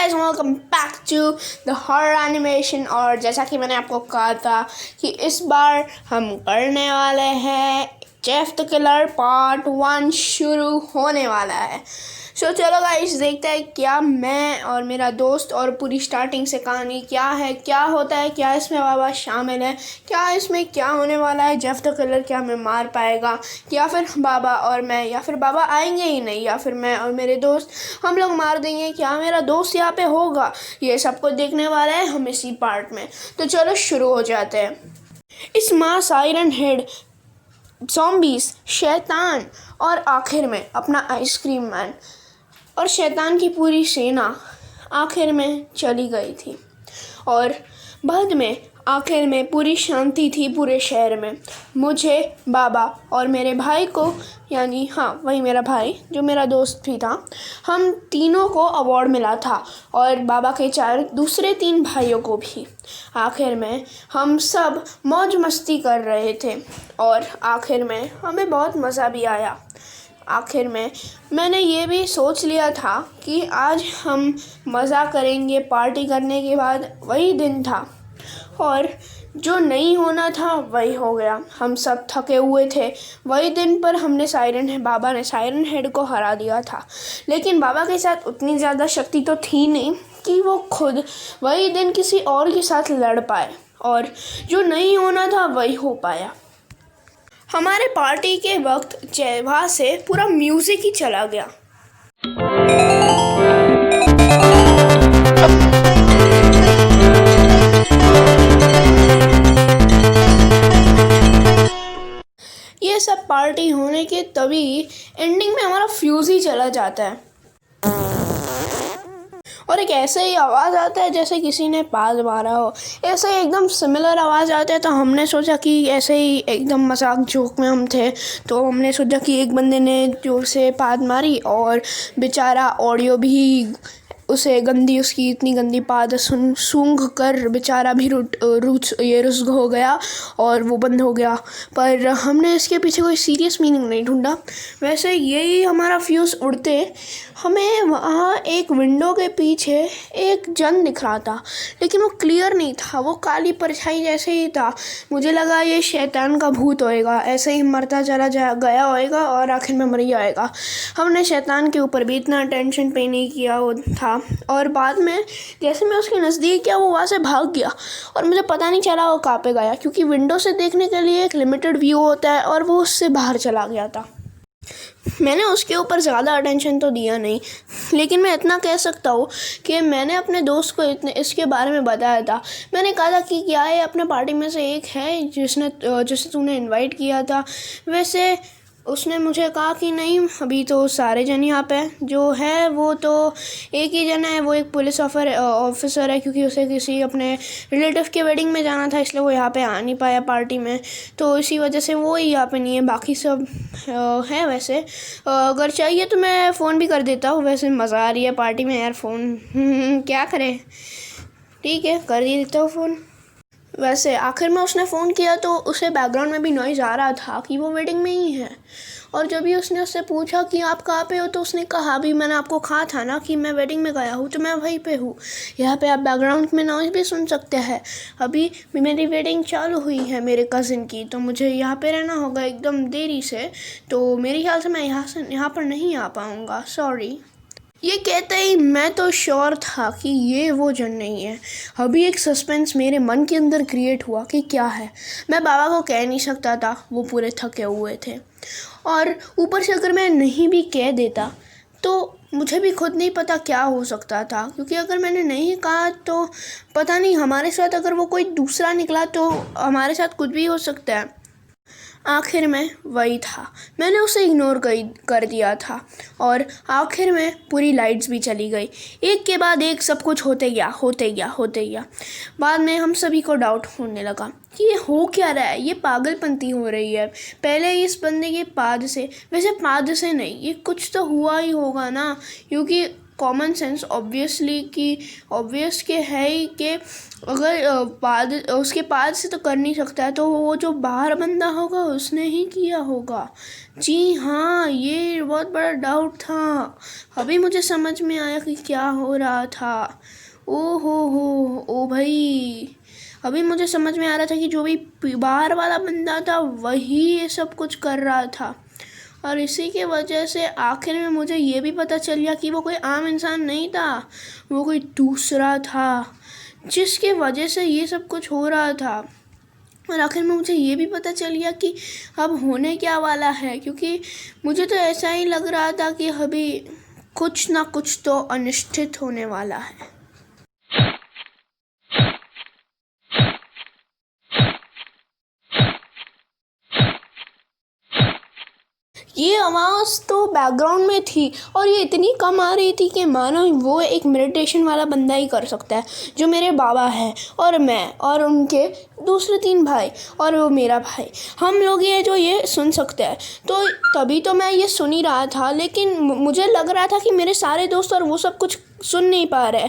Guys, welcome back to the horror animation. और जैसा कि मैंने आपको कहा था कि इस बार हम करने वाले हैं जेफ द किलर पार्ट 1 शुरू होने वाला है। सो चलो गाइस, देखते हैं क्या मैं और मेरा दोस्त और पूरी स्टार्टिंग से कहानी क्या है, क्या होता है, क्या इसमें बाबा शामिल है, क्या इसमें क्या होने वाला है। जेफ द किलर क्या हमें मार पाएगा, या फिर बाबा और मैं, या फिर बाबा आएंगे ही नहीं, या फिर मैं और मेरे दोस्त हम लोग मार देंगे, क्या मेरा दोस्त यहाँ पे होगा। ये सब कुछ देखने वाला है हम इसी पार्ट में। तो चलो शुरू हो जाते हैं। इस माँ साइरन हेड, ज़ॉम्बीज़, शैतान और आखिर में अपना आइसक्रीम मैन और शैतान की पूरी सेना आखिर में चली गई थी। और बाद में आखिर में पूरी शांति थी पूरे शहर में। मुझे, बाबा और मेरे भाई को, यानी हाँ वही मेरा भाई जो मेरा दोस्त भी था, हम तीनों को अवार्ड मिला था और बाबा के दूसरे 3 भाइयों को भी। आखिर में हम सब मौज मस्ती कर रहे थे और आखिर में हमें बहुत मज़ा भी आया। आखिर में मैंने ये भी सोच लिया था कि आज हम मज़ा करेंगे। पार्टी करने के बाद वही दिन था और जो नहीं होना था वही हो गया। हम सब थके हुए थे। वही दिन पर बाबा ने साइरन हेड को हरा दिया था, लेकिन बाबा के साथ उतनी ज़्यादा शक्ति तो थी नहीं कि वो खुद वही दिन किसी और के साथ लड़ पाए, और जो नहीं होना था वही हो पाया। हमारे पार्टी के वक्त वहाँ से पूरा म्यूज़िक ही चला गया। ये सब पार्टी होने के तभी एंडिंग में हमारा फ्यूज़ ही चला जाता है और एक ऐसे ही आवाज़ आता है जैसे किसी ने पाद मारा हो। ऐसे ही एकदम सिमिलर आवाज़ आते हैं। तो हमने सोचा कि ऐसे ही एकदम मजाक जोक में हम थे, तो हमने सोचा कि एक बंदे ने जोर से पाद मारी और बेचारा ऑडियो भी उसे उसकी इतनी गंदी पाद सूंघ कर बेचारा भी रुस हो गया और वो बंद हो गया। पर हमने इसके पीछे कोई सीरियस मीनिंग नहीं ढूंढा। वैसे यही हमारा फ्यूज़ उड़ते हमें वहाँ एक विंडो के पीछे एक जन दिख रहा था, लेकिन वो क्लियर नहीं था, वो काली परछाई जैसे ही था। मुझे लगा ये शैतान का भूत होएगा, ऐसे ही मरता चला गया होएगा और आखिर में मर जाएगा। हमने शैतान के ऊपर भी इतना अटेंशन पे नहीं किया था और बाद में जैसे मैं उसके नज़दीक गया वो वहाँ से भाग गया और मुझे पता नहीं चला वो कहाँ पे गया, क्योंकि विंडो से देखने के लिए एक लिमिटेड व्यू होता है और वो उससे बाहर चला गया था। मैंने उसके ऊपर ज़्यादा अटेंशन तो दिया नहीं, लेकिन मैं इतना कह सकता हूँ कि मैंने अपने दोस्त को इसके बारे में बताया था। मैंने कहा था कि क्या ये अपने पार्टी में से एक है जिसे तूने इनवाइट किया था। वैसे उसने मुझे कहा कि नहीं, अभी तो सारे जन यहाँ पे जो है वो तो एक ही जन है, वो एक पुलिस ऑफिसर है, क्योंकि उसे किसी अपने रिलेटिव के वेडिंग में जाना था, इसलिए वो यहाँ पे आ नहीं पाया पार्टी में, तो इसी वजह से वो ही यहाँ पे नहीं है। बाकी सब है। वैसे अगर चाहिए तो मैं फ़ोन भी कर देता हूँ। वैसे मज़ा आ रही है पार्टी में यार, फ़ोन क्या करें, ठीक है कर ही देता हूँ फ़ोन। वैसे आखिर में उसने फ़ोन किया तो उसे बैकग्राउंड में भी नॉइज़ आ रहा था कि वो वेडिंग में ही है। और जब भी उसने उससे पूछा कि आप कहाँ पे हो, तो उसने कहा भी मैंने आपको कहा था ना कि मैं वेडिंग में गया हूँ, तो मैं वहीं पे हूँ। यहाँ पे आप बैकग्राउंड में नॉइज़ भी सुन सकते हैं। अभी मेरी वेडिंग चालू हुई है मेरे कज़िन की, तो मुझे यहाँ पे रहना होगा एकदम देरी से, तो मेरे ख्याल से मैं यहाँ पर नहीं आ पाऊँगा, सॉरी। ये कहते ही मैं तो श्योर था कि ये वो जन नहीं है। अभी एक सस्पेंस मेरे मन के अंदर क्रिएट हुआ कि क्या है। मैं बाबा को कह नहीं सकता था, वो पूरे थके हुए थे, और ऊपर से अगर मैं नहीं भी कह देता तो मुझे भी खुद नहीं पता क्या हो सकता था, क्योंकि अगर मैंने नहीं कहा तो पता नहीं हमारे साथ अगर वो कोई दूसरा निकला तो हमारे साथ कुछ भी हो सकता है। आखिर में वही था, मैंने उसे इग्नोर कर दिया था और आखिर में पूरी लाइट्स भी चली गई। एक के बाद एक सब कुछ होते गया। बाद में हम सभी को डाउट होने लगा कि ये हो क्या रहा है, ये पागलपंती हो रही है। पहले इस बंदे के पाद से नहीं, ये कुछ तो हुआ ही होगा ना, क्योंकि कॉमन सेंस ऑब्वियस के है ही कि अगर बाद उसके पाद से तो कर नहीं सकता है, तो वो जो बाहर बंदा होगा उसने ही किया होगा। जी हाँ, ये बहुत बड़ा डाउट था। अभी मुझे समझ में आया कि क्या हो रहा था। ओ हो ओ भाई, अभी मुझे समझ में आ रहा था कि जो भी बाहर वाला बंदा था वही ये सब कुछ कर रहा था। और इसी के वजह से आखिर में मुझे ये भी पता चल गया कि वो कोई आम इंसान नहीं था, वो कोई दूसरा था जिसके वजह से ये सब कुछ हो रहा था। और आखिर में मुझे ये भी पता चल गया कि अब होने क्या वाला है, क्योंकि मुझे तो ऐसा ही लग रहा था कि अभी कुछ ना कुछ तो अनिश्चित होने वाला है। ये आवाज़ तो बैकग्राउंड में थी और ये इतनी कम आ रही थी कि मानो वो एक मेडिटेशन वाला बंदा ही कर सकता है, जो मेरे बाबा है और मैं और उनके दूसरे 3 भाई और वो मेरा भाई, हम लोग ये जो ये सुन सकते हैं। तो तभी तो मैं ये सुन ही रहा था, लेकिन मुझे लग रहा था कि मेरे सारे दोस्त और वो सब कुछ सुन नहीं पा रहे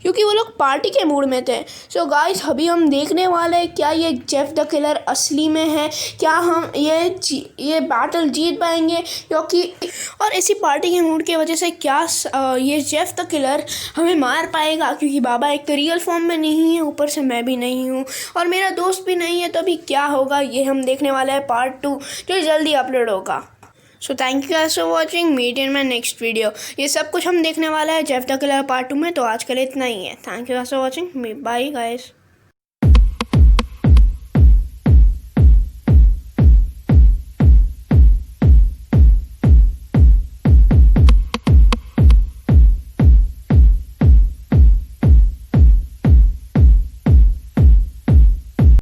क्योंकि वो लोग पार्टी के मूड में थे। सो गाइस, अभी हम देखने वाले हैं क्या ये जेफ द किलर असली में है, क्या हम ये बैटल जीत पाएंगे, क्योंकि और इसी पार्टी के मूड की वजह से क्या ये जेफ द किलर हमें मार पाएगा, क्योंकि बाबा एक तो रियल फॉर्म में नहीं है, ऊपर से मैं भी नहीं हूँ और मेरा दोस्त भी नहीं है। तो अभी क्या होगा ये हम देखने वाले हैं पार्ट 2, जो जल्दी अपलोड होगा। So thank you guys for watching, meet in my next video. ये सब कुछ हम देखने वाला है जेफ द किलर पार्ट 2 में। तो आज के लिए इतना ही है। Thank you guys for watching, bye guys.